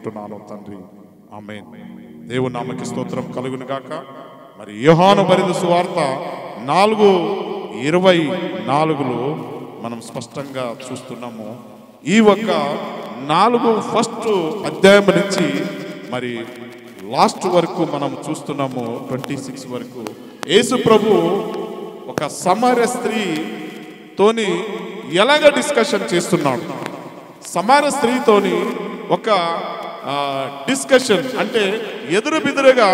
వేడుకుంటున్నాను తండ్రి, ఆమేన్. దేవుని నామకి స్తోత్రం కలుగును గాక. మరి యోహాను బరిద సువార్త 4:24లో మనం స్పష్టంగా చూస్తున్నాము. ఈ ఒక్క 4 అధ్యాయం నుంచి మరి లాస్ట్ వరకు మనం చూస్తున్నాము, 26 వరకు. యేసు ప్రభు ఒక సమరయ స్త్రీతోని ఎలాగ డిస్కషన్ చేస్తున్నాడు. సమరయ స్త్రీతోని ఒక డిస్కషన్ అంటే ఎదురు బిదురుగా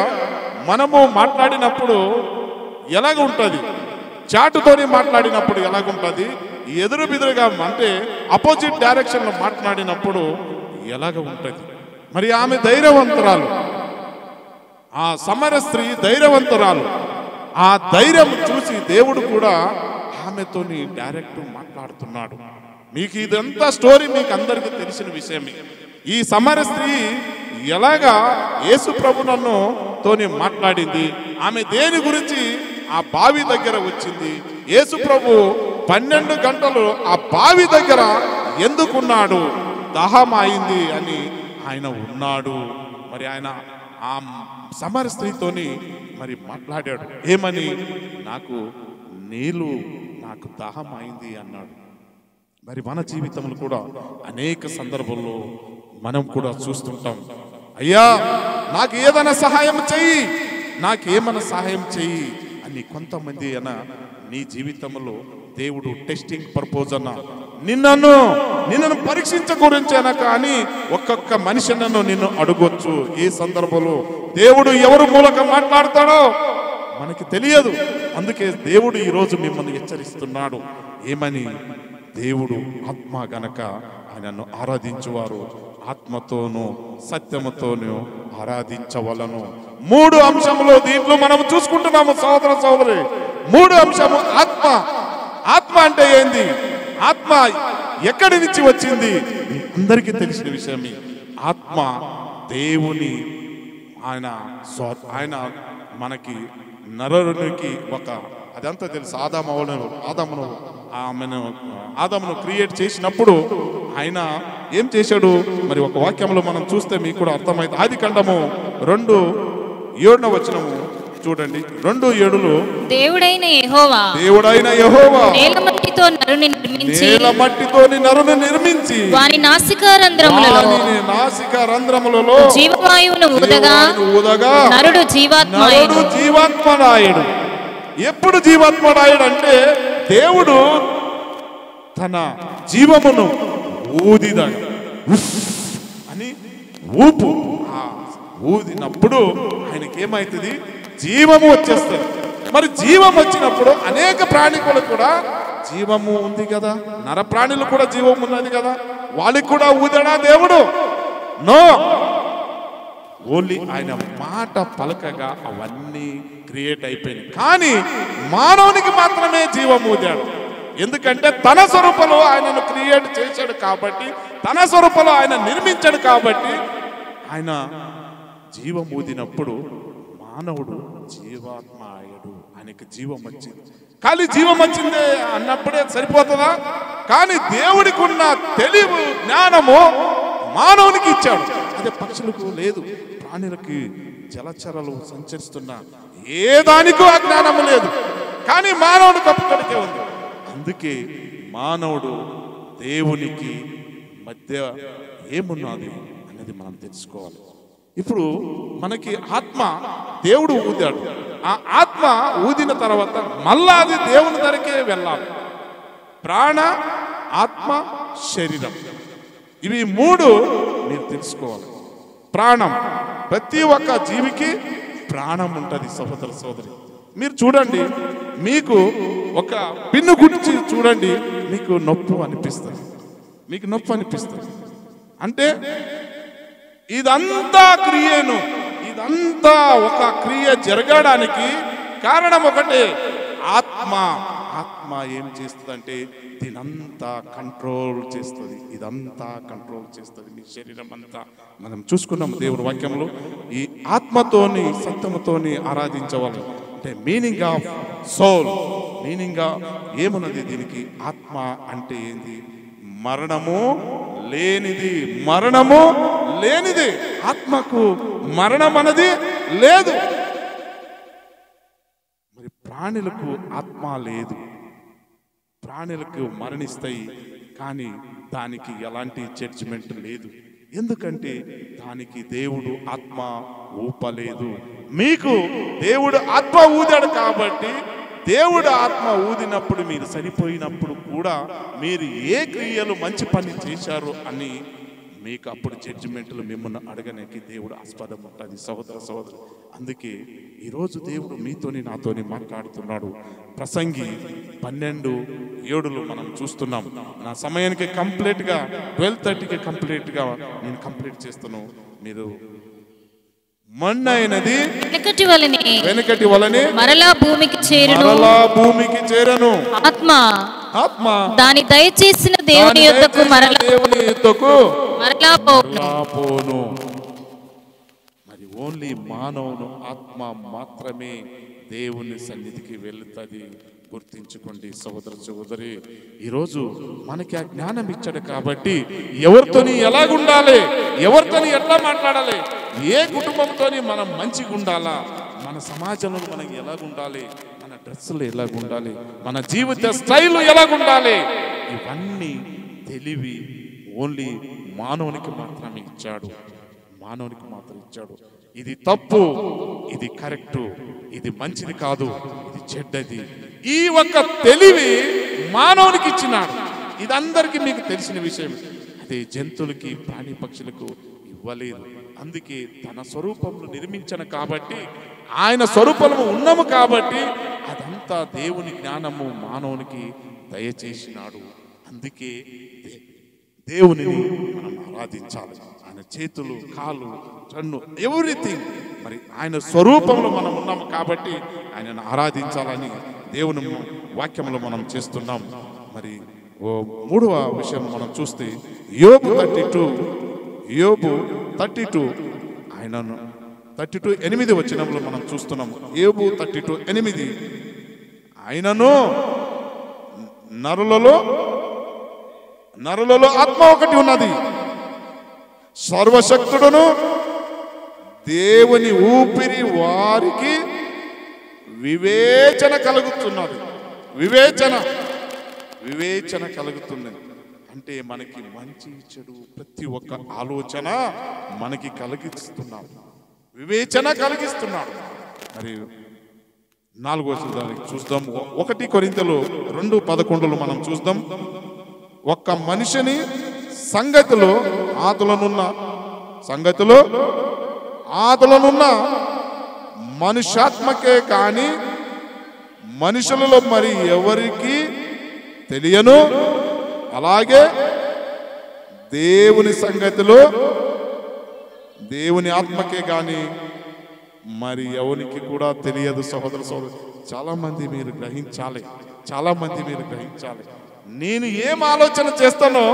మనము మాట్లాడినప్పుడు ఎలాగ ఉంటుంది, చాటుతోని మాట్లాడినప్పుడు ఎలాగుంటుంది, ఎదురు బిదురుగా అంటే అపోజిట్ డైరెక్షన్లో మాట్లాడినప్పుడు ఎలాగ ఉంటుంది. మరి ఆమె ధైర్యవంతురాలు, ఆ సమరయ స్త్రీ ధైర్యవంతురాలు. ఆ ధైర్యం చూసి దేవుడు కూడా ఆమెతోని డైరెక్ట్ మాట్లాడుతున్నాడు. మీకు ఇదంతా స్టోరీ మీకు అందరికీ తెలిసిన విషయమే. ఈ సమరయ స్త్రీ ఎలాగా యేసు ప్రభువును తోని మాట్లాడింది, ఆమె దేని గురించి ఆ బావి దగ్గర వచ్చింది, యేసు ప్రభు 12 గంటలు ఆ బావి దగ్గర ఎందుకున్నాడు, దాహం అయింది అని ఆయన ఉన్నాడు. మరి ఆయన ఆ సమరయ స్త్రీతోని మరి మాట్లాడాడు. ఏమని? నాకు దాహం అయింది అన్నాడు. మరి మన జీవితంలో కూడా అనేక సందర్భాల్లో మనం కూడా చూస్తుంటాం, అయ్యా నాకు ఏదైనా సహాయం చెయ్యి, నాకేమైనా సహాయం చెయ్యి అని కొంతమంది నీ జీవితంలో దేవుడు టెస్టింగ్ పర్పస్ నిన్ను పరీక్షించ గురించి కానీ ఒక్కొక్క మనిషినను నిన్ను అడగొచ్చు. ఏ సందర్భంలో దేవుడు ఎవరు మూలక మాట్లాడతాడో మనకి తెలియదు. అందుకే దేవుడు ఈరోజు మిమ్మల్ని హెచ్చరిస్తున్నాడు. ఏమని? దేవుడు ఆత్మ గనక ఆయనను ఆరాధించువారు ఆత్మతోనూ సత్యముతోనూ ఆరాధించవలను. 3 అంశములు దీంట్లో మనం చూసుకుంటున్నాము సోదర సోదరి. 3 అంశము ఆత్మ. ఆత్మ అంటే ఏంది? ఆత్మ ఎక్కడి నుంచి వచ్చింది? అందరికీ తెలిసిన విషయమే. ఆత్మ దేవుని ఆయన మనకి నరునికి అదంతా తెలుసు. ఆదామును క్రియేట్ చేసినప్పుడు ఆయన ఏం చేశాడు? మరి ఒక వాక్యంలో మనం చూస్తే మీకు కూడా అర్థమైంది. ఆదికాండము 2:7 వచనము చూడండి. 2:7లో దేవుడైన యెహోవా నేల మట్టితోని నరుని నిర్మించి వాని నాసికారంధ్రములలో జీవవాయువును ఊదగా నరుడు జీవాత్మనాయుడు. ఎప్పుడు జీవాత్మనాయుడు అంటే దేవుడు తన జీవమును ఊదిద అని ఊదినప్పుడు ఆయనకేమైతుంది? జీవము వచ్చేస్తుంది. మరి జీవం వచ్చినప్పుడు అనేక ప్రాణులు కూడా జీవము ఉంది కదా, నర ప్రాణులు కూడా జీవం ఉన్నది కదా, వాళ్ళకి కూడా ఊదడా దేవుడు? నో, ఓన్లీ ఆయన మాట పలకగా అవన్నీ క్రియేట్ అయిపోయినాయి. కానీ మానవునికి మాత్రమే జీవం ఊదాడు. ఎందుకంటే తన స్వరూపంలో ఆయనను క్రియేట్ చేశాడు కాబట్టి, తన స్వరూపంలో ఆయన నిర్మించాడు కాబట్టి ఆయన జీవం ఊదినప్పుడు మానవుడు జీవాత్మ అయ్యాడు. ఆయనకి జీవం వచ్చింది. ఖాళీ జీవం వచ్చిందే అన్నప్పుడే సరిపోతుందా? కానీ దేవుడికి ఉన్న తెలివి జ్ఞానము మానవునికి ఇచ్చాడు. అదే పక్షులకు లేదు, ప్రాణులకి, జలచరలు సంచరిస్తున్న ఏ దానికో ఆ జ్ఞానము లేదు. కానీ మానవుడికి ఒక్కడికే ఉంది. అందుకే మానవుడు దేవునికి మధ్య ఏమున్నది అనేది మనం తెలుసుకోవాలి. ఇప్పుడు మనకి ఆత్మ దేవుడు ఊదాడు. ఆ ఆత్మ ఊదిన తర్వాత మళ్ళా అది దేవుని దగ్గరికే వెళ్ళాలి. ప్రాణ, ఆత్మ, శరీరం, ఇవి 3 మీరు తెలుసుకోవాలి. ప్రాణం, ప్రతి ఒక్క జీవికి ప్రాణం ఉంటుంది. సహోదర సోదరి, మీరు చూడండి, మీకు ఒక పిన్ను గురించి చూడండి, మీకు నొప్పి అనిపిస్తుంది. అంటే ఇదంతా ఒక క్రియ జరగడానికి కారణం ఒకటే, ఆత్మ. ఆత్మ ఏం చేస్తుందంటే దీనంతా కంట్రోల్ చేస్తుంది. ఇదంతా కంట్రోల్ చేస్తుంది, మీ శరీరం అంతా. మనం చూసుకున్నాం దేవుని వాక్యంలో, ఈ ఆత్మతోని సత్యముతోని ఆరాధించవాలి అంటే మీనింగ్ ఆఫ్ సోల్, మీనింగ్ ఏమున్నది దీనికి? ఆత్మ అంటే ఏంది? మరణము లేనిది, మరణము లేనిది. ఆత్మకు మరణం అన్నది లేదు. మరి ప్రాణులకు ఆత్మ లేదు, ప్రాణులకు మరణిస్తాయి, కానీ దానికి ఎలాంటి జడ్జిమెంట్ లేదు. ఎందుకంటే దానికి దేవుడు ఆత్మ ఊపలేదు. మీకు దేవుడు ఆత్మ ఊదాడు కాబట్టి, దేవుడు ఆత్మ ఊదినప్పుడు మీరు చనిపోయినప్పుడు కూడా మీరు ఏ క్రియలు మంచి పని చేశారు అని మీకు అప్పుడు జడ్జిమెంట్లు మిమ్మల్ని అడగడానికి దేవుడు ఆస్పదం ఉంటుంది. సహోదర సహోదరు, అందుకే ఈరోజు దేవుడు మీతోని నాతోని మాట్లాడుతున్నాడు. ప్రసంగి 12:7 మనం చూస్తున్నాం. నా సమయానికి కంప్లీట్గా 12:30కి కంప్లీట్గా నేను కంప్లీట్ చేస్తాను. మీరు మన్నైనది వెనకటి వలనే మరలా భూమికి చేరను. ఆత్మ దాని దయచేసిన దేవుని యొద్దకు మరలా పోను. మరి ఓన్లీ మానవును ఆత్మ మాత్రమే దేవుని సన్నిధికి వెళుతుంది. గుర్తించుకోండి సహోదర సహోదరి, ఈరోజు మనకి ఆ జ్ఞానం ఇచ్చాడు కాబట్టి ఎవరితోని ఎలాగుండాలి, ఎవరితోని ఎట్లా మాట్లాడాలి, ఏ కుటుంబంతోని మనం మంచిగా ఉండాలా, మన సమాజంలో మనం ఎలాగుండాలి, మన డ్రెస్సులు ఎలాగుండాలి, మన జీవిత స్టైల్ ఎలాగుండాలి, ఇవన్నీ తెలివి ఓన్లీ మానవునికి మాత్రమే ఇచ్చాడు. మానవునికి మాత్రం ఇచ్చాడు. ఇది తప్పు, ఇది కరెక్టు, ఇది మంచిది కాదు, ఇది చెడ్డది, ఈ ఒక్క తెలివి మానవునికి ఇచ్చినాడు. ఇది అందరికీ మీకు తెలిసిన విషయం. అదే జంతువులకి, ప్రాణి పక్షులకు ఇవ్వలేదు. అందుకే తన స్వరూపంలో నిర్మించను కాబట్టి, ఆయన స్వరూపంలో ఉన్నాము కాబట్టి అదంతా దేవుని జ్ఞానము మానవునికి దయచేసినాడు. అందుకే దేవునిని మనం ఆరాధించాలి. ఆయన చేతులు, కాళ్ళు, కన్ను, ఎవ్రీథింగ్ మరి ఆయన స్వరూపంలో మనం ఉన్నాము కాబట్టి ఆయనను ఆరాధించాలని దేవుని వాక్యంలో మనం చేస్తున్నాం. మరి మూడవ విషయం మనం చూస్తే యోబు 32 ఆయనను 32:8 వచనంలో మనం చూస్తున్నాం. యోబు 32:8 ఆయనను నరులలో ఆత్మ ఒకటి ఉన్నది, సర్వశక్తుడును దేవుని ఊపిరి వారికి వివేచన కలుగుతున్నది. వివేచన కలుగుతున్నది అంటే మనకి మంచి చెడు ప్రతి ఒక్క ఆలోచన మనకి కలిగిస్తున్నాడు, వివేచన కలిగిస్తున్నాడు. మరి 4వ దానికి చూద్దాం. 1 కొరింథీయులు 2:11 మనం చూద్దాం. ఒక్క మనిషిని సంగతిలో ఆదులనున్న మనుష్యాత్మకే కాని మనుషులలో మరి ఎవరికి తెలియను. అలాగే దేవుని సంగతిలో దేవుని ఆత్మకే గాని మరి ఎవరికి కూడా తెలియదు. సహోదర సహోదరు, చాలా మంది మీరు గ్రహించాలి. నేను ఏం ఆలోచన చేస్తానో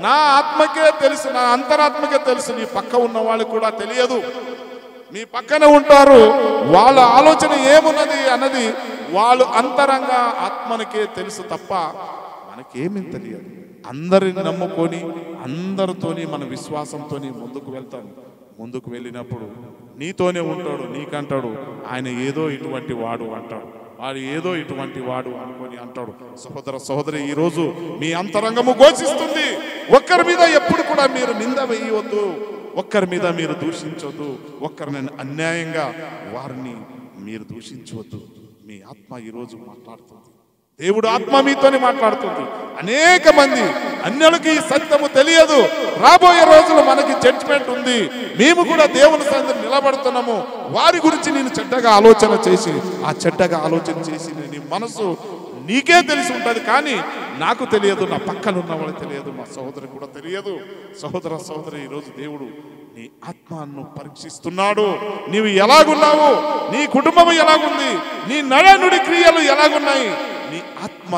నా ఆత్మకే తెలుసు, నా అంతరాత్మకే తెలుసు. నీ పక్క ఉన్న వాళ్ళు కూడా తెలియదు. మీ పక్కన ఉంటారు, వాళ్ళ ఆలోచన ఏమున్నది అన్నది వాళ్ళు అంతరంగ ఆత్మనికే తెలుసు తప్ప మనకేమీ తెలియదు. అందరిని నమ్ముకొని అందరితోని మన విశ్వాసంతోని ముందుకు వెళ్ళినప్పుడు నీతోనే ఉంటాడు. నీకంటాడు ఆయన ఏదో ఇటువంటి వాడు అంటాడు, వాడు ఏదో ఇటువంటి వాడు అనుకొని అంటాడు. సహోదర సహోదరి, ఈరోజు మీ అంతరంగము ఘోషిస్తుంది. ఒక్కరి మీద ఎప్పుడు కూడా మీరు నింద వేయవద్దు, ఒక్కరి మీద మీరు దూషించవద్దు, ఒక్కరిని అన్యాయంగా వారిని మీరు దూషించవద్దు. మీ ఆత్మ ఈరోజు మాట్లాడుతుంది, దేవుడు ఆత్మ మీతోనే మాట్లాడుతుంది. అనేక మంది అన్యులకి ఈ సత్యము తెలియదు. రాబోయే రోజులు మనకి జడ్జిమెంట్ ఉంది. మేము కూడా దేవుని సన్నిధిలో నిలబడుతున్నాము. వారి గురించి నేను చెడ్డగా ఆలోచన చేసి నీ మనసు నీకే తెలిసి ఉంటుంది, కానీ నాకు తెలియదు, నా పక్కన ఉన్న వాళ్ళకి తెలియదు, మా సహోదరికి కూడా తెలియదు. సహోదర సహోదరి, ఈరోజు దేవుడు నీ ఆత్మను పరీక్షిస్తున్నాడు. నీవు ఎలాగున్నావు, నీ కుటుంబం ఎలాగుంది, నీ నడనుడి క్రియలు ఎలాగున్నాయి, నీ ఆత్మ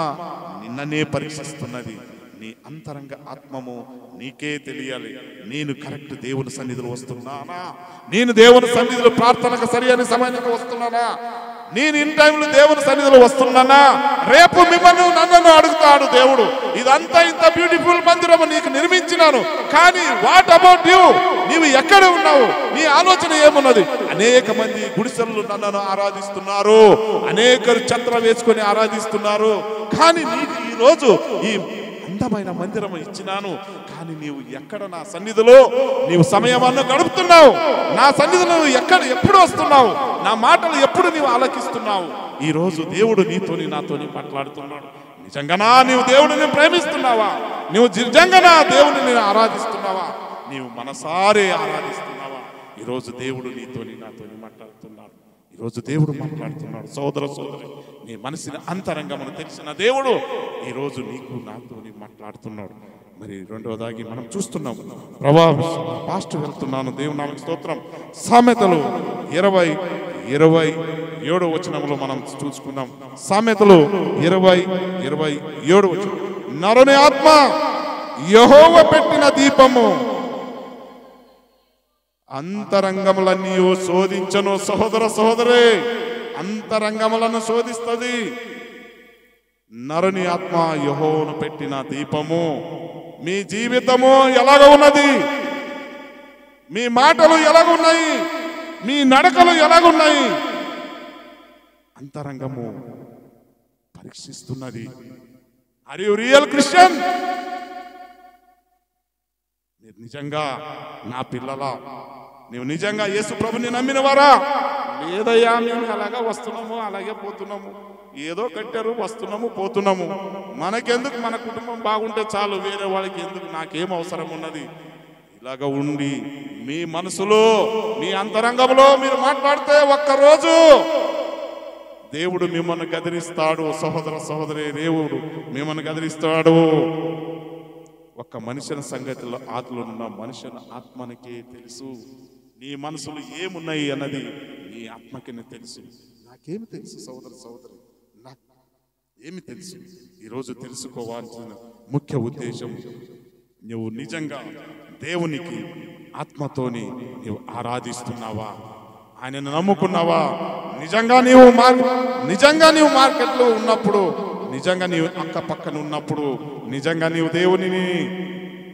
నిన్ననే పరీక్షిస్తున్నది. నీ అంతరంగ ఆత్మము నీకే తెలియాలి. నేను కరెక్ట్ దేవుని సన్నిధిలో వస్తున్నానా, నేను దేవుని సన్నిధిలో ప్రార్థనకు సరి అయిన సమయానికి వస్తున్నానా, నేను ఇన్ టైంలో దేవుని సన్నిధిలో వస్తున్నానా, రేపు మిమ్మల్ని నన్ను అడుగుతాడు దేవుడు. ఇదంతా ఇంత బ్యూటిఫుల్ మందిరము నీకు నిర్మించినాను, కానీ వాట్ అబౌట్ యూ? నీవు ఎక్కడ ఉన్నావు? నీ ఆలోచన ఏమున్నది? అనేక మంది గుడిసెలు నన్ను ఆరాధిస్తున్నారు, అనేకరు ఛత్ర వేసుకొని ఆరాధిస్తున్నారు, కానీ నీకు ఈరోజు ఈ అందమైన మందిరం ఇచ్చినాను, కానీ నీవు ఎక్కడ నా సన్నిధిలో నీవు సమయమನ್ನು గడుపుతున్నావు? నా సన్నిధిలో ఎప్పుడు వస్తున్నావు? నా మాటలు ఎప్పుడు నీవు ఆలకిస్తున్నావు? ఈ రోజు దేవుడు నీతోని నాతోని మాట్లాడుతున్నాడు. నిజంగానా నీవు దేవుడిని ప్రేమిస్తున్నావా? నీవు నిజంగానా దేవుడిని ఆరాధిస్తున్నావా? నీవు మనసారే ఆరాధిస్తున్నావా? ఈరోజు దేవుడు నీతోని నాతోని మాట్లాడుతున్నాడు. ఈరోజు దేవుడు మాట్లాడుతున్నాడు. సోదర సోదరి, నీ మనసుని అంతరంగమును తెలిసిన దేవుడు ఈరోజు నీకు నాతోని మాట్లాడుతున్నాడు. మరి రెండవదాగి మనం చూస్తున్నాం, పాస్ట్ వెళ్తున్నాను, దేవుని నామమునకు స్తోత్రం. సామెతలు 20:27 వచనంలో మనం చూసుకుందాం. సామెతలు 20:27 వచనం, నరుని ఆత్మ యెహోవా పెట్టిన దీపము, అంతరంగములన్నీ శోధించను. సహోదర సహోదరే, అంతరంగములను శోధిస్తుంది. నరుని ఆత్మ యెహోవాను పెట్టిన దీపము. మీ జీవితము ఎలాగ ఉన్నది? మీ మాటలు ఎలాగున్నాయి? మీ నడకలు ఎలాగున్నాయి? అంతరంగము పరీక్షిస్తున్నది. Are you real Christian? మీరు నిజంగా నా పిల్లలా? నీవు నిజంగా యేసు ప్రభుని నమ్మినవారా? లేదయ్యా, మేము అలాగా వస్తున్నాము, అలాగే పోతున్నాము, ఏదో కట్టారు, వస్తున్నాము, పోతున్నాము, మనకెందుకు, మన కుటుంబం బాగుంటే చాలు, వేరే వాళ్ళకి ఎందుకు, నాకేం అవసరం ఉన్నది? ఇలాగ ఉండి మీ మనసులో, మీ అంతరంగంలో మీరు మాట్లాడితే ఒక్కరోజు దేవుడు మిమ్మల్ని గదిరిస్తాడు. సహోదర సహోదరి, దేవుడు మిమ్మల్ని గదిరిస్తాడు. ఒక్క మనుషుల సంగతిలో ఆత్మలో ఉన్న మనుషుల ఆత్మనికే తెలుసు. నీ మనసులో ఏమున్నాయి అన్నది నీ ఆత్మకి తెలుసు. నాకేమి తెలుసు సహోదర సహోదరి? నాకు ఏమి తెలుసు? ఈరోజు తెలుసుకోవాల్సిన ముఖ్య ఉద్దేశం, నువ్వు నిజంగా దేవునికి ఆత్మతోని నువ్వు ఆరాధిస్తున్నావా? ఆయనను నమ్ముకున్నావా? నిజంగా నీవు మార్కెట్లో ఉన్నప్పుడు, నిజంగా నీవు అక్క పక్కన ఉన్నప్పుడు, నిజంగా నీవు దేవునిని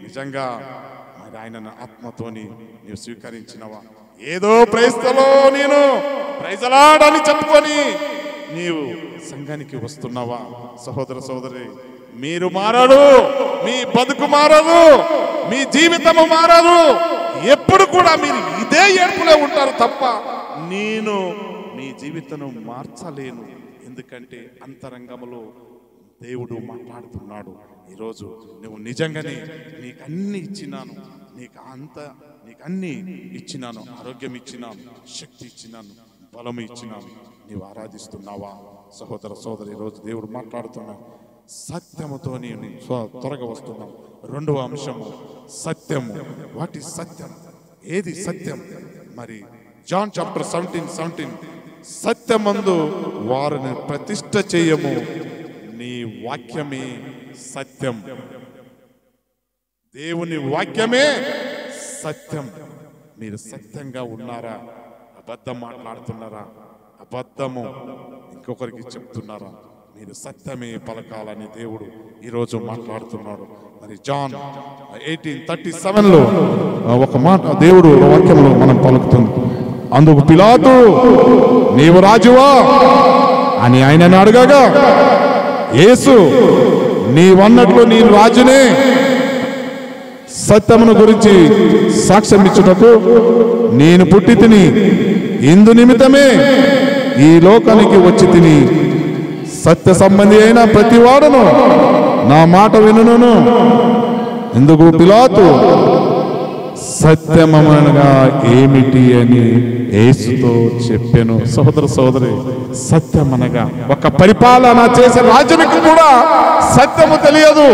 నిజంగా మరి ఆయనను ఆత్మతోని నీవు స్వీకరించినవా? ఏదో ప్రైస్తలో నేను ప్రైజలాడని చెప్పుకొని నీవు సంఘానికి వస్తున్నావా? సహోదర సహోదరి, మీరు మారరు, మీ బతుకు మారదు, మీ జీవితము మారదు. ఎప్పుడు కూడా మీరు ఇదే ఏడుపులో ఉంటారు తప్ప నేను మీ జీవితం మార్చలేను. ఎందుకంటే అంతరంగంలో దేవుడు మాట్లాడుతున్నాడు. ఈరోజు నువ్వు నిజంగానే నీకు అన్ని ఇచ్చినాను, నీకు అన్ని ఇచ్చినాను, ఆరోగ్యం ఇచ్చినాను, శక్తి ఇచ్చినాను, బలం ఇచ్చినాను, నీవు ఆరాధిస్తున్నావా? సహోదర సహోదరి, ఈరోజు దేవుడు మాట్లాడుతున్నాడు. సత్యముతో నేను త్వరగా వస్తున్నాం. రెండవ అంశము సత్యము. వాట్ ఈస్ సత్యం? ఏది సత్యం? మరి జాన్ చాప్టర్ 17:17, సత్యమందు వారిని ప్రతిష్ఠ చేయము, నీ వాక్యమే సత్యం. దేవుని వాక్యమే సత్యం. మీరు సత్యంగా ఉన్నారా? అబద్ధం మాట్లాడుతున్నారా? అబద్ధము ఇంకొకరికి చెప్తున్నారా? మీరు సత్యమే పలకాలని దేవుడు ఈరోజు మాట్లాడుతున్నాడు. మరి జాన్ 18:37లో ఒక మాట దేవుడు వాక్యంలో మనం పలుకుతుంది. అందుకు పిలాతు, నీవు రాజువా అని ఆయనను అడగగా, యేసు, నీవన్నట్లు నేను రాజునే, సత్యమును గురించి సాక్ష్యం ఇచ్చుటకు నేను పుట్టి తిని, ఇందు నిమిత్తమే ఈ లోకానికి వచ్చి తిని, సత్య సంబంధి అయిన ప్రతి వాడును నా మాట వినును. ఎందుకు పిలాతు సత్యమనగా ఏమిటి అని యేసుతో చెప్పాను. సహోదర సహోదరి, సత్యమనగా ఒక పరిపాలన చేసే రాజునికి కూడా సత్యము తెలియదు.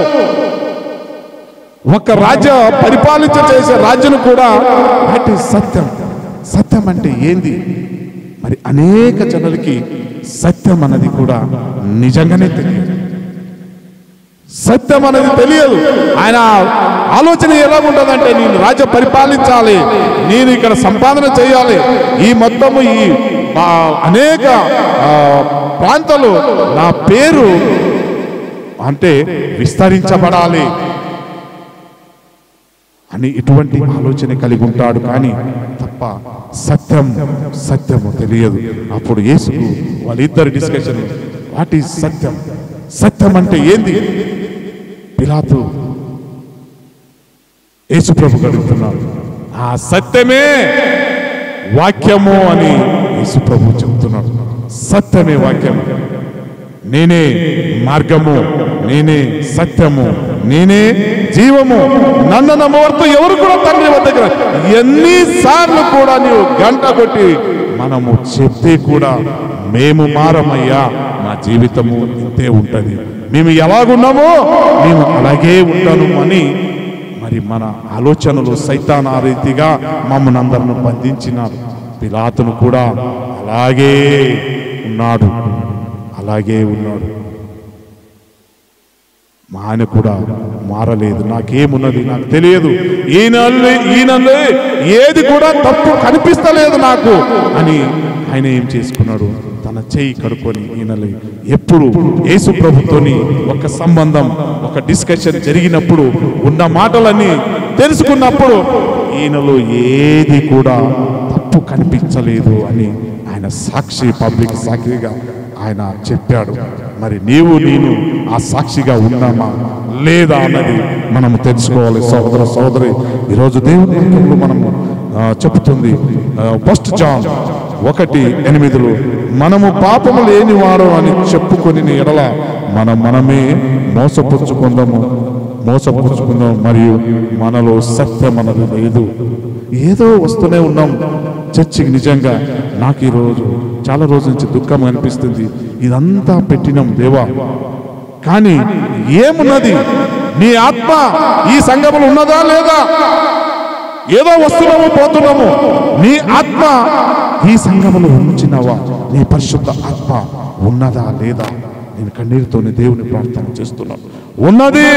ఒక రాజు పరిపాలించ చేసే రాజును కూడా వాటి సత్యం, సత్యం అంటే ఏంది? మరి అనేక జనులకి సత్యం అన్నది కూడా నిజంగానే తెలియదు. సత్యం అనేది తెలియదు. ఆయన ఆలోచన ఎలా ఉంటుందంటే, నేను రాజ్యం పరిపాలించాలి, నేను ఇక్కడ సంపాదన చేయాలి, ఈ మొత్తము ఈ అనేక ప్రాంతాలు నా పేరు అంటే విస్తరించబడాలి అని ఇటువంటి ఆలోచన కలిగి ఉంటాడు. కానీ తప్ప సత్యము తెలియదు. అప్పుడు యేసుకు వాళ్ళిద్దరు డిస్కషన్, వాట్ ఈజ్ సత్యం, సత్యం అంటే ఏంది? పిలాతు యేసు ప్రభు అడుగుతున్నాడు. ఆ సత్యమే వాక్యము అని యేసు ప్రభు చెప్తున్నాడు. సత్యమే వాక్యము. నేనే మార్గము, నేనే సత్యము, నేనే జీవము, నన్ను నమ్మవద్దు ఎవరు కూడా తండ్రి వద్దకు. ఎన్నిసార్లు కూడా నీవు గంట కొట్టి మనము చెప్తే కూడా మేము మారమయ్యా, మా జీవితము ఇంతే ఉంటది, మేము ఎలాగున్నామో మేము అలాగే ఉంటాను అని మరి మన ఆలోచనలు సైతాన్ ఆ రీతిగా మమ్మల్ని అందరిని బంధించినారు. పిలాతును కూడా అలాగే ఉన్నాడు. మా ఆయన కూడా మారలేదు. నాకేమున్నది నాకు తెలియదు, ఈయనలో ఏది కూడా తప్పు కనిపిస్తలేదు నాకు అని ఆయన ఏం చేసుకున్నాడు, తన చెయ్యి కడుక్కొని ఈయనలో ఎప్పుడు యేసు ప్రభుతోని ఒక సంబంధం, ఒక డిస్కషన్ జరిగినప్పుడు ఉన్న మాటలన్నీ తెలుసుకున్నప్పుడు ఈయనలో ఏది కూడా తప్పు కనిపించలేదు అని ఆయన సాక్షి, పబ్లిక్ సాక్షిగా ఆయన చెప్పాడు. మరి నేను ఆ సాక్షిగా ఉన్నామా లేదా అన్నది మనము తెలుసుకోవాలి. సోదరి ఈరోజు దేవుని వాక్యంలో మనము చెప్తుంది 1 జాన్ 1:8 మనము పాపము లేని వారు అని చెప్పుకొని ఎడల మనమే మోసపుచ్చుకుందాము మరియు మనలో సత్యం అన్నది లేదు. ఏదో వస్తూనే ఉన్నాం చర్చికి. నిజంగా నాకు ఈరోజు చాలా రోజుల నుంచి దుఃఖం అనిపిస్తుంది. ఇదంతా పెట్టినాం దేవా, కానీ ఏమున్నది? నీ ఆత్మ ఈ సంఘములో ఉన్నదా లేదా? ఏదో వస్తున్నాము పోతున్నాము. నీ ఆత్మ ఈ సంఘములో ఉంచినవా? నీ పరిశుద్ధ ఆత్మ ఉన్నదా లేదా? నేను కన్నీరుతోనే దేవుని ప్రార్థన చేస్తున్నాను. ఉన్నది.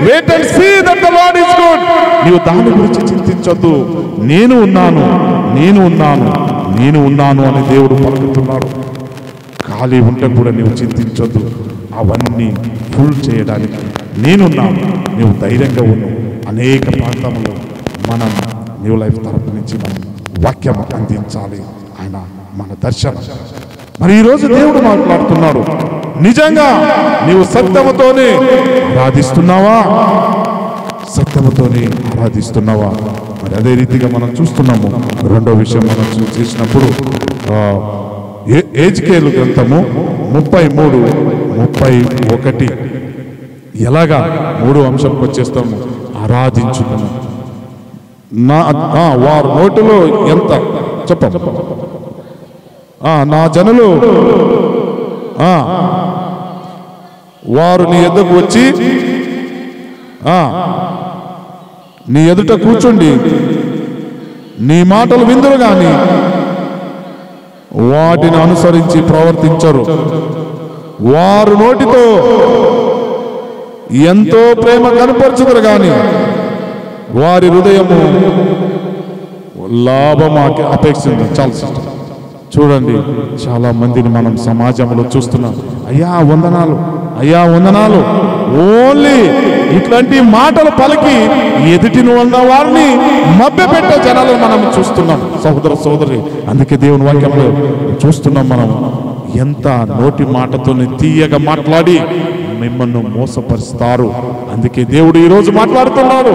Wait and see that the lord is good. నీవు దాని గురించి చింతించొద్దు. నేను ఉన్నాను అని దేవుడు పలుకుతున్నాడు. ఖాళీ ఉంటే కూడా నీవు చింతించొద్దు. అవన్నీ ఫుల్ చేయడానికి నేనున్నాను. నీవు ధైర్యంగా ఉన్నావు. అనేక ప్రాంతంలో మనం న్యూ లైఫ్ తరపు నుంచి మనం వాక్యం అందించాలి. ఆయన మన దర్శనం. మరి ఈరోజు దేవుడు మాట్లాడుతున్నాడు. నిజంగా నీవు సత్యముతోనే ఆరాధిస్తున్నావా? మరి అదే రీతిగా మనం చూస్తున్నాము. రెండో విషయం మనం చేసినప్పుడు ఎహెజ్కేలు గ్రంథము 33:31 ఎలాగా 3వ అంశంకి వచ్చేస్తాము. ఆరాధించుకున్నాము. వారు నోటిలో ఎంత చెప్పము. నా జనులు వారు నీ ఎదుకు వచ్చి నీ ఎదుట కూర్చుండి నీ మాటలు విందురు గాని వాటిని అనుసరించి ప్రవర్తించరు. వారు నోటితో ఎంతో ప్రేమ కనపరచుదురు గాని వారి హృదయము లాభమాకి అపేక్షించదు. చాలా చూడండి, చాలా మందిని మనం సమాజంలో చూస్తున్నాం. అయ్యా వందనాలు ఓన్లీ ఇట్లాంటి మాటలు పలికి ఎదుటిని ఉన్న వారిని మభ్యపెట్టే జనాలను మనం చూస్తున్నాం. సోదరి అందుకే దేవుని వాక్యంలో చూస్తున్నాం మనం ఎంత నోటి మాటతోని తీయగా మాట్లాడి మిమ్మల్ని మోసపరుస్తారు. అందుకే దేవుడు ఈరోజు మాట్లాడుతున్నాడు.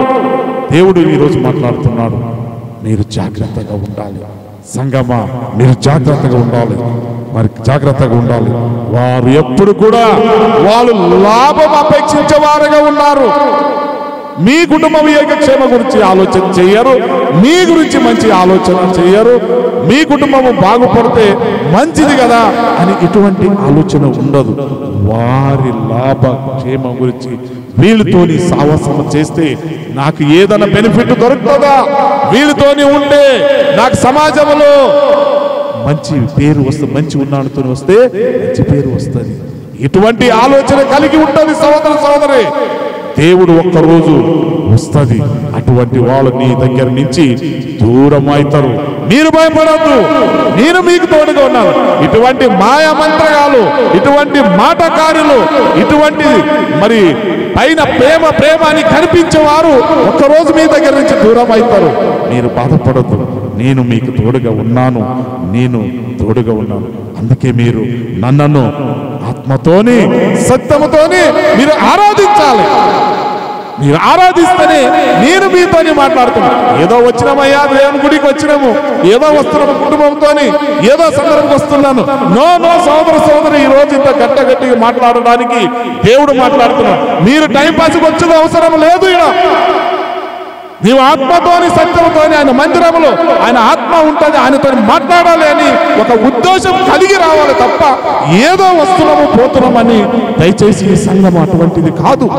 మీరు జాగ్రత్తగా ఉండాలి. సంగమా, మీరు జాగ్రత్తగా ఉండాలి. వారు ఎప్పుడు కూడా వాళ్ళు లాభం అపేక్షించేవారుగా ఉన్నారు. మీ కుటుంబం ఏకక్షేమ గురించి ఆలోచన చేయరు. మీ గురించి మంచి ఆలోచన చేయరు. మీ కుటుంబము బాగుపడితే మంచిది కదా అని ఇటువంటి ఆలోచన ఉండదు. వారి లాభక్షేమ గురించి వీళ్ళతోని సాహసం చేస్తే నాకు ఏదైనా బెనిఫిట్ దొరుకుతుందా, వీళ్ళతోని ఉంటే నాకు సమాజంలో మంచి పేరు వస్తుంది, మంచి ఉన్నాడుతో వస్తే మంచి పేరు వస్తుంది. ఇటువంటి ఆలోచన కలిగి ఉంటుంది సోదరి. దేవుడు ఒక్కరోజు వస్తుంది, అటువంటి వాళ్ళు నీ దగ్గర నుంచి దూరం అవుతారు. మీరు భయపడద్దు, నేను మీకు తోడుగా ఉన్నాను. ఇటువంటి మాయ మంత్రగాలు, ఇటువంటి మాటకారులు, ఇటువంటి మరి పైన ప్రేమ ప్రేమ అని కనిపించేవారు ఒక్కరోజు మీ దగ్గర నుంచి దూరం అవుతారు. మీరు బాధపడద్దు, నేను మీకు తోడుగా ఉన్నాను, నేను తోడుగా ఉన్నాను. అందుకే మీరు నన్ను ఆత్మతోని సత్యముతోని మీరు ఆరాధించాలి. మీరు ఆరాధిస్తేనే నేను మీతోని మాట్లాడుతున్నాను. ఏదో వచ్చినామయ్యా, దేవుని గుడికి వచ్చినాము, ఏదో వస్తున్నాము కుటుంబంతోని, ఏదో సందర్భంకి వస్తున్నాను. నో నో సోదర సోదరి, ఈ రోజు ఇంత గట్టిగా మాట్లాడడానికి దేవుడు మాట్లాడుతున్నాడు. మీరు టైం పాస్కి వచ్చేది అవసరం లేదు. ఇలా నీవు ఆత్మతోని సత్యంతోని ఆయన మందిరంలో ఆయన ఆత్మ ఉంటుంది, ఆయనతో మాట్లాడాలి అని ఒక ఉద్దేశం కలిగి రావాలి తప్ప ఏదో వస్తున్నాము పోతున్నామని దయచేసి ఈ సంఘం అటువంటిది కాదు.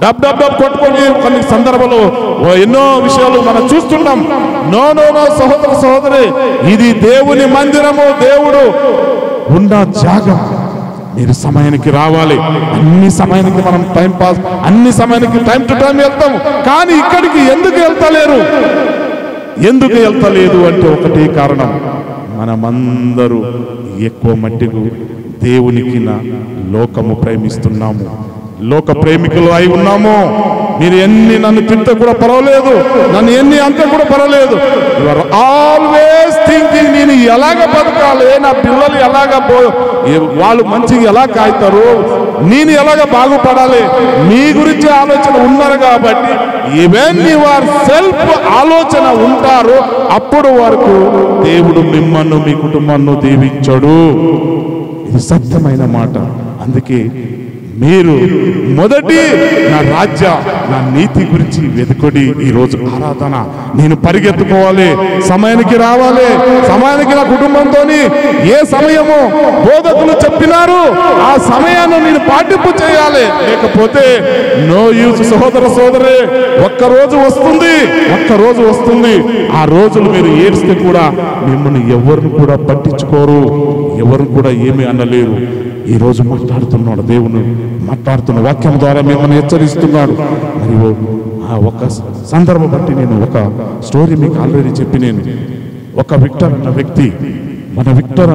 డబ్ కొట్టుకొని కొన్ని సందర్భాలు ఎన్నో విషయాలు మనం చూస్తున్నాం. నో నో నో సహోదర సహోదరి, ఇది దేవుని మందిరము, దేవుడు ఉన్న జాగం. మీరు సమయానికి రావాలి. అన్ని సమయానికి మనం టైం పాస్, అన్ని సమయానికి టైం టు టైం వెళ్తాం. కానీ ఇక్కడికి ఎందుకు వెళ్తలేరు? ఎందుకు వెళ్తలేదు అంటే ఒకటే కారణం, మనమందరూ ఎక్కువ మట్టికు దేవునికి లోకము ప్రేమిస్తున్నాము, లోక ప్రేమికులు అయి ఉన్నాము. మీరు ఎన్ని నన్ను తింటే కూడా పర్వాలేదు, నన్ను ఎన్ని అంతే కూడా పర్వాలేదు. యు ఆర్ ఆల్వేస్ థింకింగ్ నేను ఎలాగ బతకాలి, నా పిల్లలు ఎలాగ వాళ్ళు మంచిగా ఎలా కాయితారు, నేను ఎలాగ బాగుపడాలి, మీ గురించి ఆలోచన ఉన్నారు. కాబట్టి ఈవెన్ యువర్ సెల్ఫ్ ఆలోచన ఉంటారు, అప్పుడు వరకు దేవుడు మిమ్మల్ని మీ కుటుంబాన్ని దీవించడు. ఇది సత్యమైన మాట. అందుకే మీరు మొదటి నా రాజ్య, నా నీతి గురించి వెతుకొడి. ఈరోజు ఆరాధన నేను పరిగెత్తుకోవాలి, సమయానికి రావాలి, సమయానికి నా కుటుంబంతో ఏ సమయము బోధకులు చెప్పినారు ఆ సమయాన్ని నేను పాటింపు చేయాలి. లేకపోతే నో యూజ్ సహోదర సోదరే. ఒక్కరోజు వస్తుంది, ఆ రోజులు మీరు ఏడిస్తే కూడా మిమ్మల్ని ఎవరిని కూడా పట్టించుకోరు, ఎవరు కూడా ఏమీ అనలేరు. ఈ రోజు మాట్లాడుతున్నాడు దేవుని, మాట్లాడుతున్న వాక్యం ద్వారా మిమ్మల్ని హెచ్చరిస్తున్నాడు. మరియు ఆ ఒక సందర్భం బట్టి నేను ఒక స్టోరీ మీకు ఆల్రెడీ చెప్పి, నేను ఒక విక్టర్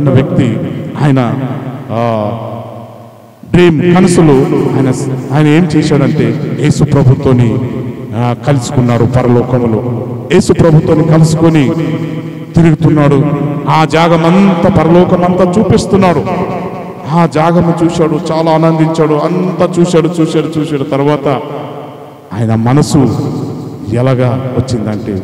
అన్న వ్యక్తి ఆయన డ్రీమ్ కనసులు ఆయన ఏం చేశాడంటే యేసు ప్రభుతోని కలుసుకున్నాడు. పరలోకములో యేసు ప్రభుతోని కలుసుకొని తిరుగుతున్నాడు. ఆ జాగమంతా పరలోకమంతా చూపిస్తున్నాడు. ఆ జాగము చూశాడు, చాలా ఆనందించాడు, అంతా చూశాడు. తర్వాత ఆయన మనసు ఎలాగా వచ్చిందంటే,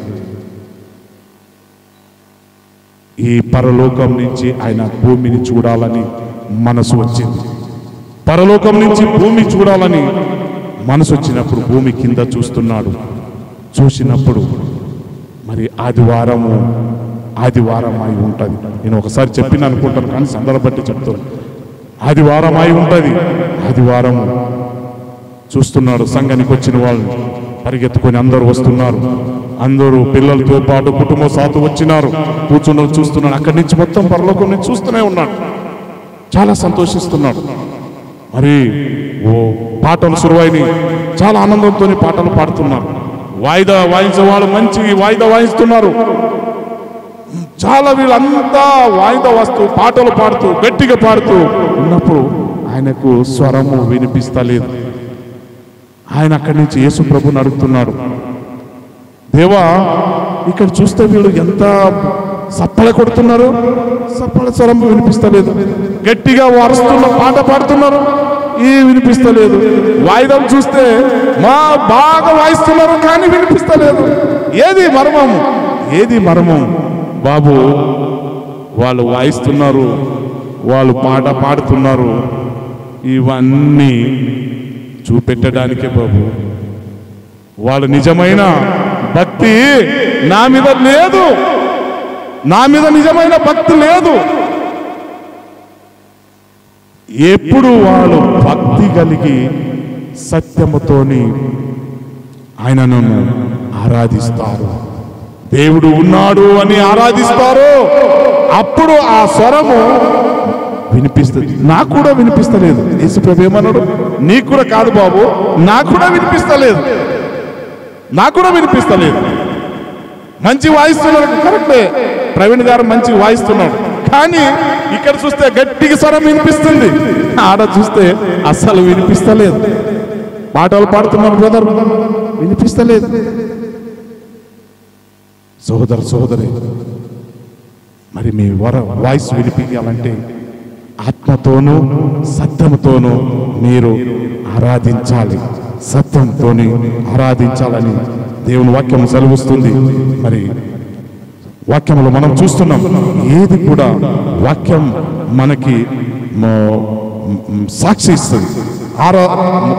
ఈ పరలోకం నుంచి ఆయన భూమిని చూడాలని మనసు వచ్చింది. పరలోకం నుంచి భూమి చూడాలని మనసు వచ్చినప్పుడు భూమి కింద చూసినప్పుడు మరి ఆదివారం అయి ఉంటుంది. నేను ఒకసారి చెప్పిన అనుకుంటాను, కానీ సందర్భం బట్టి చెప్తాను. ఆదివారం అయి ఉంటుంది. ఆదివారం చూస్తున్నాడు, సంఘానికి వచ్చిన వాళ్ళు పరిగెత్తుకొని అందరూ వస్తున్నారు. అందరూ పిల్లలతో పాటు కుటుంబం సాతు వచ్చినారు, కూర్చున్నారు, చూస్తున్నాడు. అక్కడి నుంచి మొత్తం పరలోకం నుంచి చూస్తూనే ఉన్నాడు, చాలా సంతోషిస్తున్నాడు. మరి పాటలు సురువైన చాలా ఆనందంతో పాటలు పాడుతున్నారు. వాయిదా వాయించే వాళ్ళు మంచి వాయిదా వాయిస్తున్నారు. చాలా వీళ్ళంతా వాయిదా వస్తూ పాటలు పాడుతూ గట్టిగా పాడుతూ ఉన్నప్పుడు ఆయనకు స్వరము వినిపిస్తలేదు. ఆయన అక్కడి నుంచి యేసు ప్రభుని అడుగుతున్నాడు, దేవా ఇక్కడ చూస్తే వీళ్ళు ఎంత సప్పల కొడుతున్నారు, సప్పల స్వరం వినిపిస్తలేదు. గట్టిగా వారుస్తున్న పాట పాడుతున్నారు, వినిపిస్తలేదు. వాయిదం చూస్తే బాగా వాయిస్తున్నారు, కానీ వినిపిస్తలేదు. ఏది మర్మం బాబు? వాళ్ళు వాయిస్తున్నారు, వాళ్ళు పాట పాడుతున్నారు, ఇవన్నీ చూపెట్టడానికే బాబు. వాళ్ళు నిజమైన భక్తి నా మీద లేదు, నా మీద నిజమైన భక్తి లేదు. ఎప్పుడు వాళ్ళు భక్తి కలిగి సత్యముతోని ఆయనను ఆరాధిస్తారు, దేవుడు ఉన్నాడు అని ఆరాధిస్తారు, అప్పుడు ఆ స్వరము వినిపిస్తుంది. నాకు కూడా వినిపిస్తలేదు. యేసు ప్రభు ఏమన్నాడు? నీకు కూడా కాదు బాబు, నాకు కూడా వినిపిస్తలేదు, నాకు కూడా వినిపిస్తలేదు. మంచి వాయిస్తున్నాడు, కరెక్టే, ప్రవీణ్ గారు మంచి వాయిస్తున్నాడు, కానీ ఇక్కడ చూస్తే గట్టిగా స్వరం వినిపిస్తుంది, ఆడ చూస్తే అస్సలు వినిపిస్తలేదు. పాటలు పాడుతున్నారు బ్రదర్, వినిపిస్తలేదు. సోదరి, మరి మీ వాయిస్ వినిపించాలంటే ఆత్మతోనూ సత్యంతోనూ మీరు ఆరాధించాలి, సత్యంతోని ఆరాధించాలని దేవుని వాక్యం సెలవుస్తుంది. మరి వాక్యంలో మనం చూస్తున్నాం, ఏది కూడా వాక్యం మనకి సాక్షి ఇస్తుంది.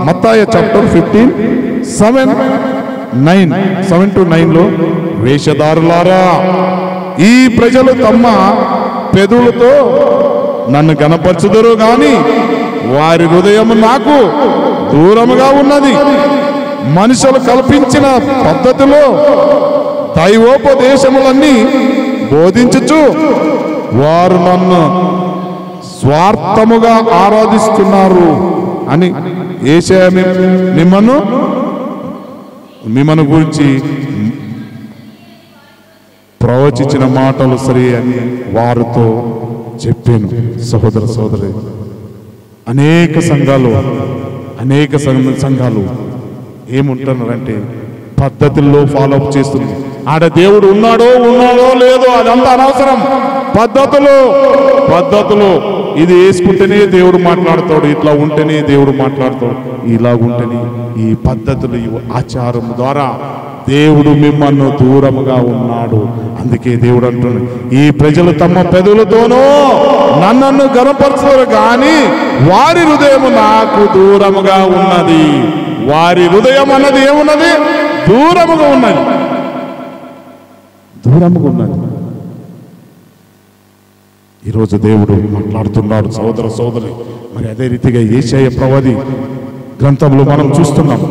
మత్తయి చాప్టర్ 15:7-9 వేషధారులారా, ఈ ప్రజలు తమ పెదవులతో నన్ను గణపరచుదురు గాని వారి హృదయం నాకు దూరముగా ఉన్నది. మనుషులు కల్పించిన పద్ధతిలో దైవోపదేశములన్నీ బోధించుచు వారు నన్ను స్వార్థముగా ఆరాధిస్తున్నారు అని యేషయా మిమ్మను గురించి ప్రవచించిన మాటలు సరి అని వారితో చెప్పాను. సోదరి, అనేక సంఘాలు ఏముంటున్నారంటే పద్ధతుల్లో ఫాలో అప్ చేస్తుంది. ఆడ దేవుడు ఉన్నాడో లేదో అదంతా అనవసరం. పద్ధతులు ఇది వేసుకుంటేనే దేవుడు మాట్లాడతాడు, ఇట్లా ఉంటేనే దేవుడు మాట్లాడతాడు, ఇలాగుంటేనే ఈ పద్ధతులు, ఈ ఆచారం ద్వారా దేవుడు మిమ్మల్ని దూరముగా ఉన్నాడు. అందుకే దేవుడు అంటున్నాడు, ఈ ప్రజలు తమ పెదవులతోనూ నన్ను గణపరచరు కానీ వారి హృదయం నాకు దూరముగా ఉన్నది. వారి హృదయం అన్నది ఏమున్నది? దూరముగా ఉన్నది. ఈరోజు దేవుడు మాట్లాడుతున్నాడు సోదరి. మరి అదే రీతిగా యేషయా ప్రవక్త గ్రంథంలో మనం చూస్తున్నాం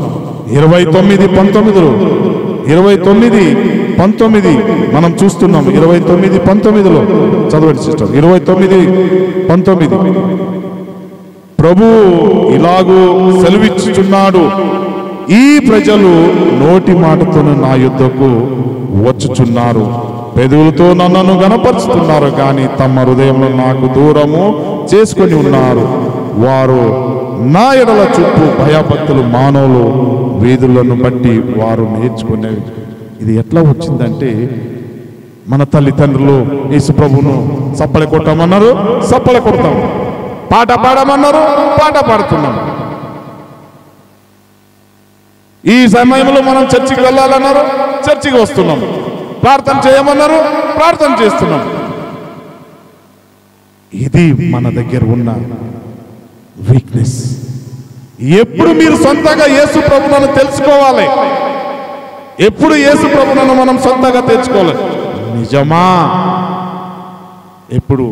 29:19 మనం చూస్తున్నాం. 29:19 చదవండి సిస్టర్. 29:19 ప్రభు ఇలాగూ సెలవిచ్చుచున్నాడు, ఈ ప్రజలు నోటి మాటతో నా యుద్ధకు వచ్చుచున్నారు, పెదవులతో నన్ను గణపరుచుతున్నారు కానీ తమ హృదయంలో నాకు దూరము చేసుకొని ఉన్నారు. వారు నా ఎడల చుట్టూ భయభక్తులు మానవులు వీధులను బట్టి వారు నేర్చుకునేవి. ఇది ఎట్లా వచ్చిందంటే, మన తల్లిదండ్రులు యేసు ప్రభువును చప్పలి కొట్టమన్నారు, చప్పలి కొడతాం, పాట పాడమన్నారు, పాట పాడుతున్నాం. ఈ సమయంలో మనం చర్చికి వెళ్ళాలన్నారు, చర్చికి వస్తున్నాం. ప్రార్థన చేయమన్నారు, ప్రార్థన చేస్తున్నాం. ఇది మన దగ్గర ఉన్న వీక్నెస్. ఎప్పుడు మీరు సొంతంగా యేసు ప్రభువును తెలుసుకోవాలి, ఎప్పుడు యేసు ప్రభువును మనం సొంతంగా తెలుసుకోవాలి. నిజమా? ఎప్పుడు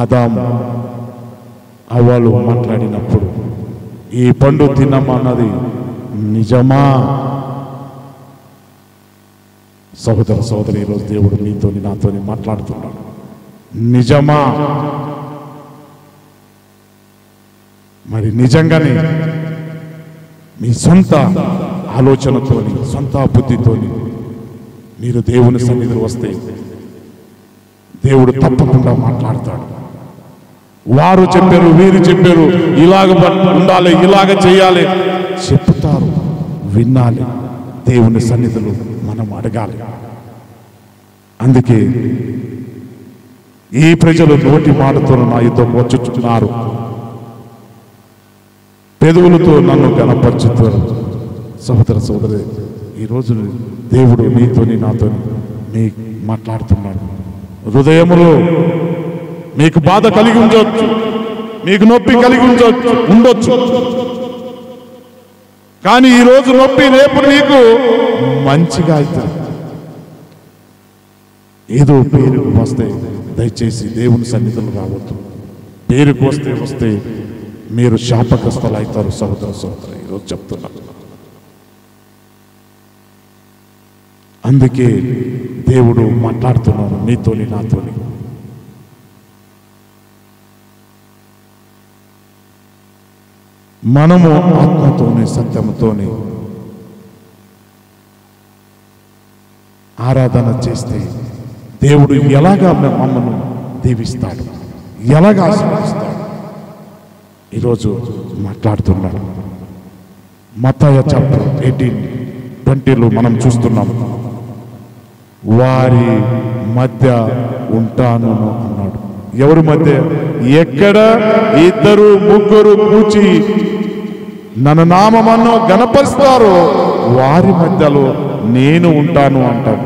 ఆదాము అవ్వలు మాట్లాడినప్పుడు ఈ పండు తినమన్నది నిజమా? సోదరి, ఈరోజు దేవుడు నీతోని నాతోని మాట్లాడుతున్నాడు. నిజమా? మరి నిజంగానే మీ సొంత ఆలోచనతోని, సొంత బుద్ధితోని మీరు దేవుని సన్నిధిలో వస్తే దేవుడు తప్పకుండా మాట్లాడతాడు. వారు చెప్పారు, వీరు చెప్పారు, ఇలాగ ఉండాలి, ఇలాగ చేయాలి చెప్తారు, వినాలి. దేవుని సన్నిధిలో మనం అడగాలి. అందుకే ఈ ప్రజలు నోటి మాటతో నా యుద్ధం వచ్చుచున్నారు, పెదవులతో నన్ను గణపరచుతారు. సోదరి, ఈరోజు దేవుడు నీతోని నాతోని మాట్లాడుతున్నాడు. హృదయములో మీకు బాధ కలిగి ఉండొచ్చు, మీకు నొప్పి కలిగి ఉండొచ్చు, కానీ ఈరోజు నొప్పి రేపు నీకు మంచిగా అవుతుంది. ఏదో పేరుకు వస్తే దయచేసి దేవుని సన్నిధిలో రావద్దు. పేరుకు వస్తే మీరు శాపగ్రస్తులు అవుతారు. సోదరి, ఈరోజు చెప్తున్నా. అందుకే దేవుడు మాట్లాడుతున్నాడు నీతోని నాతోని. మనము ఆత్మతోని సత్యముతోని ఆరాధన చేస్తే దేవుడు ఎలాగా మమ్మల్ని దీవిస్తాడు, ఎలాగా ఆశీర్వదిస్తాడు ఈరోజు మాట్లాడుతున్నాడు. మత్తయి చాప్టర్ 18:20లో మనం చూస్తున్నాం. వారి మధ్య ఉంటాను అన్నాడు. ఎవరి మధ్య? ఎక్కడ 2-3 కూర్చి నన్ను నామమును గణపరుస్తారో వారి మధ్యలో నేను ఉంటాను అంటాడు.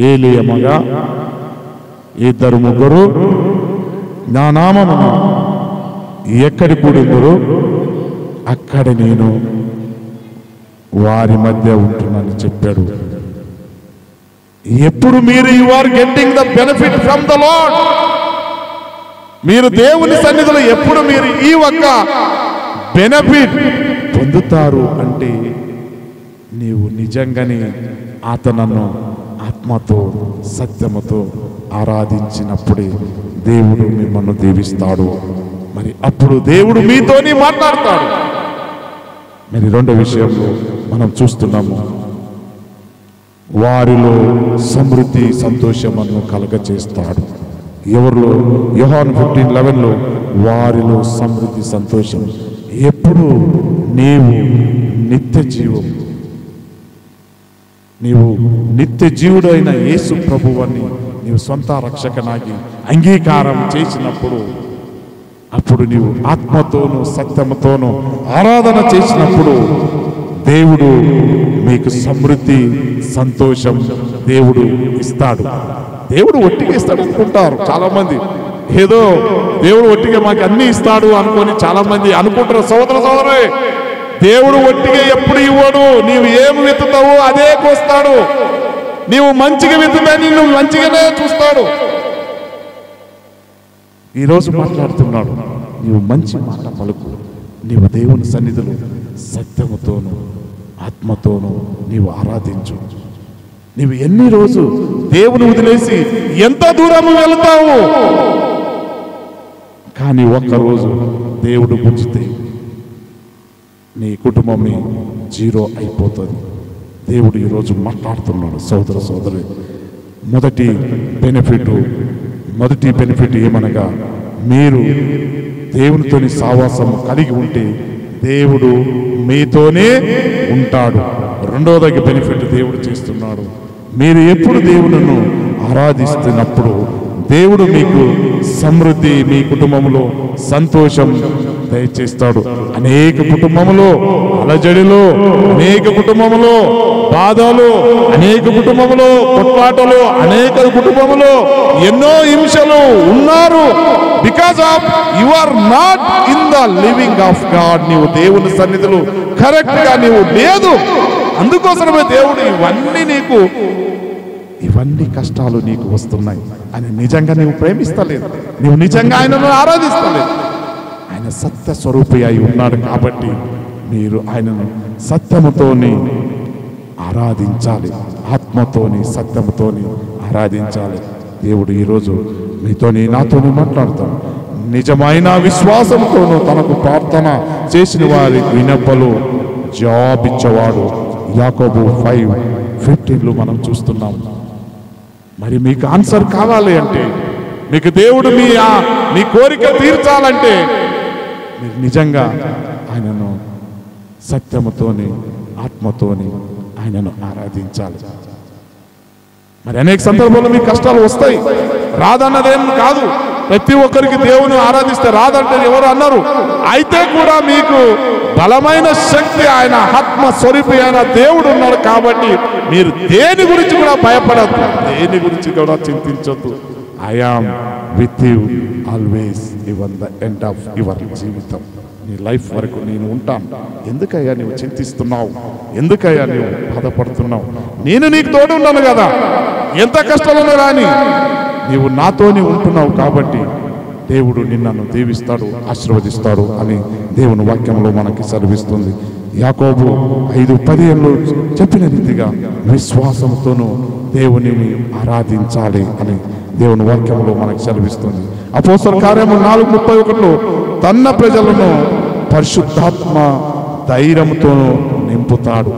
ఏలియమగా 2-3 నా నామమును ఎక్కడి కూడిందరో అక్కడ నేను వారి మధ్య ఉంటున్నానని చెప్పాడు. ఎప్పుడు మీరు you are getting the benefit from the lord, మీరు దేవుని సన్నిధిలో ఎప్పుడు మీరు ఈ ఒక్క బెనిఫిట్ పొందుతారు అంటే నీవు నిజంగానే అతనను ఆత్మతో సత్యముతో ఆరాధించినప్పుడే దేవుడు మిమ్మల్ని దీవిస్తాడు. మరి అప్పుడు దేవుడు మీతోని మాట్లాడతాడు. మరి రెండో విషయంలో మనం చూస్తున్నాము, వారిలో సమృద్ధి సంతోషమును కలగచేస్తాడు. ఎవరిలో? యోహాను 15:11లో వారిలో సమృద్ధి సంతోషం. ఎప్పుడు నీవు నిత్య జీవుడు అయిన యేసు ప్రభువుని నీవు సొంత రక్షకనాగి అంగీకారం చేసినప్పుడు, అప్పుడు నీవు ఆత్మతోనూ సత్యముతోనూ ఆరాధన చేసినప్పుడు దేవుడు మీకు సమృద్ధి సంతోషం దేవుడు ఇస్తాడు. దేవుడు ఒట్టిగా ఇస్తాడు అనుకుంటారు చాలా మంది. ఏదో దేవుడు ఒట్టిగా మాకు అన్ని ఇస్తాడు అనుకొని చాలా మంది అనుకుంటారు. సోదరులే, దేవుడు ఒట్టిగా ఎప్పుడు ఇవ్వడు. నీవు ఏమి విత్తుతావో అదే కోస్తాడు. నీవు మంచిగా విత్తుతా నిన్ను మంచిగానే చూస్తాడు. ఈరోజు మాట్లాడుతున్నాడు, నీవు మంచి మాట పలుకు. నీవు దేవుని సన్నిధిలో సత్యముతోనూ ఆత్మతోనూ నీవు ఆరాధించు. నీవు ఎన్ని రోజు దేవుని వదిలేసి ఎంత దూరం వెళ్తావు, కానీ ఒక్కరోజు దేవుడు గుంజితే నీ కుటుంబం జీరో అయిపోతుంది. దేవుడు ఈరోజు మాట్లాడుతున్నాడు. సోదరి, మొదటి బెనిఫిట్ ఏమనగా, మీరు దేవునితోని సావాసము కలిగి ఉంటే దేవుడు మీతోనే ఉంటాడు. రెండోదగి బెనిఫిట్ దేవుడు చేస్తున్నాడు, మీరు ఎప్పుడు దేవునిను ఆరాధిస్తున్నప్పుడు దేవుడు మీకు సమృద్ధి, మీ కుటుంబంలో సంతోషం దయచేస్తాడు. అనేక కుటుంబములో అలజడిలో, అనేక కుటుంబములో బాధలు, అనేక కుటుంబములో కొట్లాటలు, అనేక కుటుంబములో ఎన్నో హింసలు ఉన్నారు. Because of you are not in the living of God. నీవు దేవుని సన్నిధిలో కరెక్ట్ గా నీవు లేదు. అందుకోసమే దేవుడు ఇవన్నీ కష్టాలు నీకు వస్తున్నాయి అని నిజంగా నీవు ప్రేమిస్తలేదు, నీవు నిజంగా ఆయనను ఆరాధిస్తలేదు. ఆయన సత్య స్వరూపి అయి ఉన్నాడు కాబట్టి మీరు ఆయనను సత్యముతోని ఆరాధించాలి, ఆత్మతోని సత్యముతోని ఆరాధించాలి. దేవుడు ఈరోజు మీతోని నాతోని మాట్లాడతాడు. నిజమైన విశ్వాసంతోనూ తనకు ప్రార్థన చేసిన వారి విన్నపలు జవాబిచ్చేవాడు. యాకోబు 5:15లో మనం చూస్తున్నాం. మరి మీకు ఆన్సర్ కావాలి అంటే, మీకు దేవుడు మీ కోరిక తీర్చాలంటే మీరు నిజంగా ఆయనను సత్యముతోని ఆత్మతోని ఆయనను ఆరాధించాలి. మరి అనేక సందర్భాల్లో మీకు కష్టాలు వస్తాయి, రాదన్నదేం కాదు. ప్రతి ఒక్కరికి దేవుని ఆరాధిస్తే రాదంటే ఎవరు అన్నారు. అయితే కూడా మీకు బలమైన శక్తి, ఆయన ఆత్మ స్వరూపి అయిన దేవుడు ఉన్నాడు కాబట్టి మీరు దేని గురించి కూడా భయపడద్దు, దేని గురించి కూడా చింతించొద్దు. I am with you always even the end of your జీవితం. నీ లైఫ్ వరకు నేను ఉంటాను. ఎందుకయ్యా నువ్వు చింతిస్తున్నావు? ఎందుకయ్యా నువ్వు బాధపడుతున్నావు? నేను నీకు తోడు ఉన్నాను కదా. ఎంత కష్టాలను రాని నీవు నాతోని ఉంటున్నావు కాబట్టి దేవుడు నిన్నను దీవిస్తాడు, ఆశీర్వదిస్తాడు అని దేవుని వాక్యంలో మనకి సెలవిస్తుంది. యాకోబు 5:15లో చెప్పిన రీతిగా విశ్వాసంతోనూ దేవునిని ఆరాధించాలి అని దేవుని వాక్యంలో మనకి సెలవిస్తుంది. అపోస్తలుల కార్యము 4:31లో తన ప్రజలను పరిశుద్ధాత్మ ధైర్యంతో నింపుతాడు.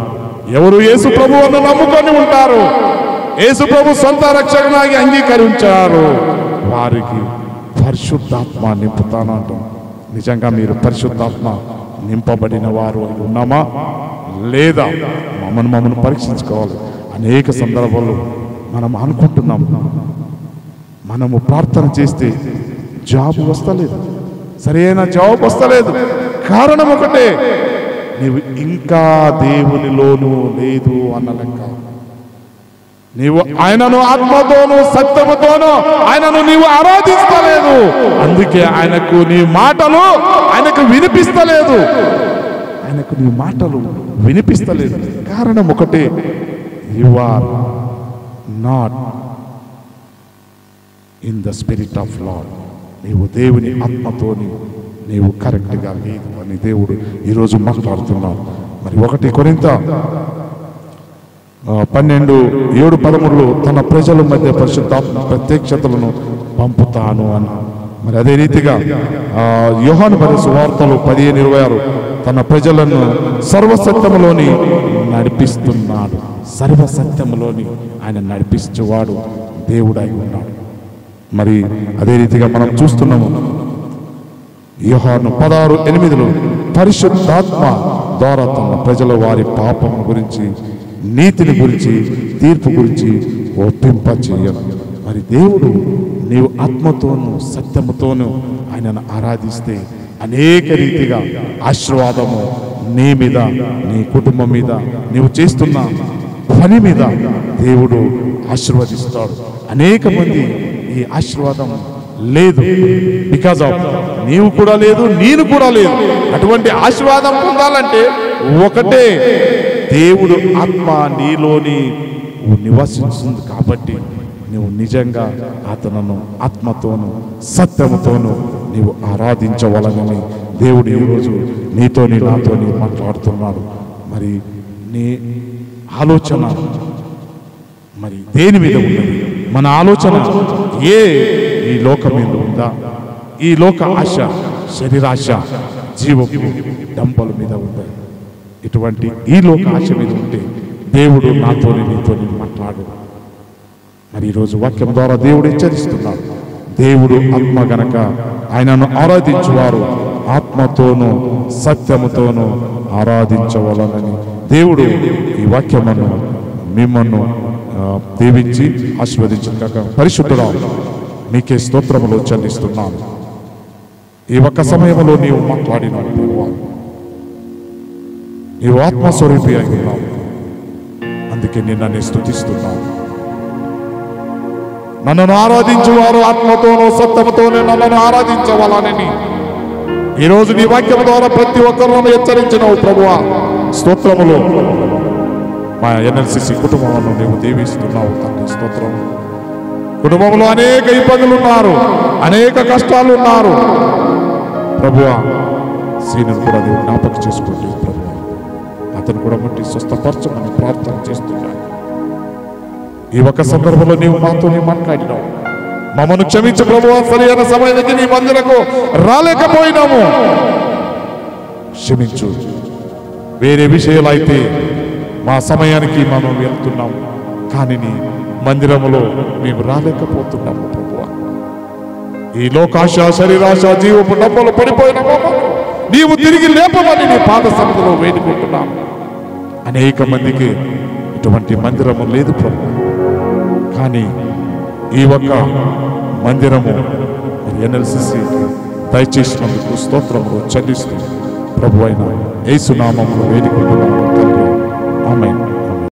ఎవరు యేసు ప్రభువును నమ్ముకొని ఉంటారు, యేసు ప్రభు సొంత రక్షకునిగా అంగీకరించారు, వారికి పరిశుద్ధాత్మ నింపుతానంటాం. నిజంగా మీరు పరిశుద్ధాత్మ నింపబడిన వారు ఉన్నామా లేదా? మమ్మల్ని పరీక్షించుకోవాలి. అనేక సందర్భాల్లో మనం అనుకుంటున్నాం, మనము ప్రార్థన చేస్తే జాబ్ వస్తలేదు, సరైన జవాబు వస్తలేదు. కారణం ఒకటే, నీవు ఇంకా దేవునిలోనూ లేదు అన్న లెక్క. నీవు ఆయనను ఆత్మతోనూ సత్యముతోనూ ఆయనను నీవు ఆరాధిస్తలేదు. అందుకే ఆయనకు నీ మాటలు ఆయనకు వినిపిస్తలేదు. ఆయనకు నీ మాటలు వినిపిస్తలేదు. కారణం ఒకటే, you are not in the spirit of lord. నీవు దేవుని ఆత్మతోని నీవు కరెక్ట్గా లేదు అని దేవుడు ఈరోజు మాట్లాడుతున్నాడు. మరి 1 కొరింథీ 12:7-13 తన ప్రజల మధ్య పరిశుద్ధాత్మ ప్రత్యక్షతలను పంపుతాను అని. మరి అదే రీతిగా యోహాను మరి సువార్తలు 15:26 తన ప్రజలను సర్వసత్యములోని నడిపిస్తున్నాడు. సర్వసత్యములోని ఆయన నడిపించేవాడు దేవుడై ఉన్నాడు. మరి అదే రీతిగా మనం చూస్తున్నాము యోహాను 16:8 పరిశుద్ధాత్మ ద్వారా తన ప్రజల వారి పాపం గురించి, నీతిని గురించి, తీర్పు గురించి ఒప్పింపచేయను. మరి దేవుడు నీవు ఆత్మతోనూ సత్యముతోనూ ఆయనను ఆరాధిస్తే అనేక రీతిగా ఆశీర్వాదము నీ మీద, నీ కుటుంబం మీద, నీవు చేస్తున్న పని మీద దేవుడు ఆశీర్వదిస్తాడు. అనేక మంది ఈ ఆశీర్వాదం లేదు, బికాజ్ ఆఫ్ నీవు కూడా లేదు, నేను కూడా లేదు. అటువంటి ఆశీర్వాదం పొందాలంటే ఒకటే, దేవుడు ఆత్మ నీలోని నివసిస్తుంది. కాబట్టి నువ్వు నిజంగా అతను ఆత్మతోను సత్యముతోను నీవు ఆరాధించవలనని దేవుడు ఈరోజు నీతోని నాతోని మాట్లాడుతున్నాడు. మరి నీ ఆలోచన మరి దేని మీద ఉన్నది? మన ఆలోచన ఈ లోకం మీద ఉందా? ఈ లోక ఆశ, శరీరాశ, జీవపు డంపల మీద ఉందా? ఇటువంటి ఈ లోక ఆశ మీద ఉంటే దేవుడు నాతోని నీతోని మాట్లాడు. మరి ఈరోజు వాక్యం ద్వారా దేవుడు హెచ్చరిస్తున్నాడు. దేవుడు ఆత్మ గనక ఆయనను ఆరాధించువారు ఆత్మతోనూ సత్యముతోనూ ఆరాధించవలనని దేవుడు ఈ వాక్యమును మిమ్మల్ని దీవించి ఆశీర్వదించుగాక. పరిశుద్ధుడా, మీకే స్తోత్రములు చెల్లిస్తున్నాను. ఈ ఒక్క సమయంలో నీవు మాట్లాడినావు ప్రభువా. నీవు ఆత్మస్వరూపి అయి ఉన్నావు, అందుకే నిన్ను స్తుతిస్తున్నావు. నన్ను ఆరాధించువారు ఆత్మతోనూ సత్యముతోనే నన్ను ఆరాధించవాలని ఈరోజు నీ వాక్యం ద్వారా ప్రతి ఒక్కరిని హెచ్చరించినావు ప్రభువా. స్తోత్రములు. మా ఎన్ఎల్సిసి కుటుంబంలో నీవు దీవిస్తున్నావు తండ్రి. స్తోత్రం. కుటుంబంలో అనేక ఇబ్బందులు ఉన్నారు, అనేక కష్టాలు ఉన్నారు ప్రభువా. సీనియర్ కూడా నీవు జ్ఞాపకం చేసుకుంటావు ప్రభువా. అతను కూడా ముట్టి స్వస్థపరచమని ప్రార్థన చేస్తున్నాను. ఈ ఒక్క సందర్భంలో నీవు మాతో మాట్లాడినావు. మమ్మను క్షమించు ప్రభువా. సరైన సమయానికి నీ మందిరకు రాలేకపోయినాము, క్షమించు. వేరే విషయాలు అయితే మా సమయానికి మనం వెళ్తున్నాము, కానీ నీ మందిరములో మేము రాలేకపోతున్నాము ప్రభువా. ఈ లోకాశ, శరీరాశ, జీవపు డబ్బులు పడిపోయిన నీవు తిరిగి లేపమని నీ పాద సన్నిధిలో వేడుకుంటున్నాము. అనేక మందికి ఇటువంటి మందిరము లేదు ప్రభు, కానీ ఈ ఒక్క మందిరము ఎన్ఎల్సిసి దయచేసినందుకు స్తోత్రములు చెల్లిస్తూ ప్రభు అయిన యేసు నామములో వేడుకుంటున్నాము.